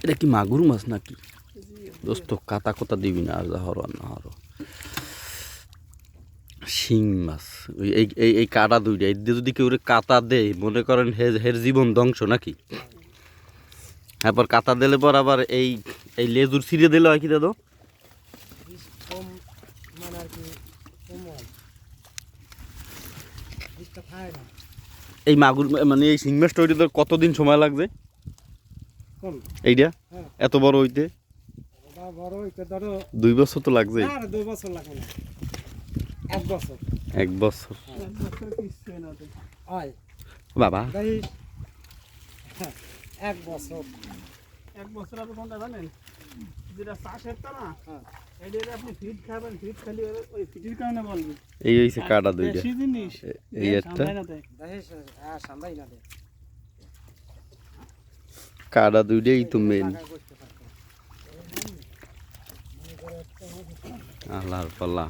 এটা কি মাগুর মাছ নাকি দোস্ত? কাতা কোতা দিবি না আর হর না হর শিং মাছ। ওই এই এই এই কাটা দুইটা এই দিয়ে যদি কেউ কাতা দেয় মনে করেন হের জীবন ধ্বংস নাকি। হ্যাঁ, পর কাতা দিলে পর আবার এই এই লেজুর ছিঁড়ে দিলে হয় কি দাদু? এই মাগুর মানে এই শিং মাছটা ওইটা তোর কতদিন সময় লাগবে এইটা এত বড় হইতে? 2 বছর তো লাগবে। 2 বছর লাগবে না, 1 বছর। 1 বছর বাবা। 1 বছর। 1 বছর আপনি কোনটা জানেন? যেটা চাষের তো না, এইটা আপনি ফিড খাবেন, ফিড খালি ওই ফিডের কারণে বলবে। এই হইছে কাটা দুইটা। বেশি জিনিস এই একটা সামলাই না দে। কাটা দুইটাই তো মেন। আল্লাহর পাল্লা।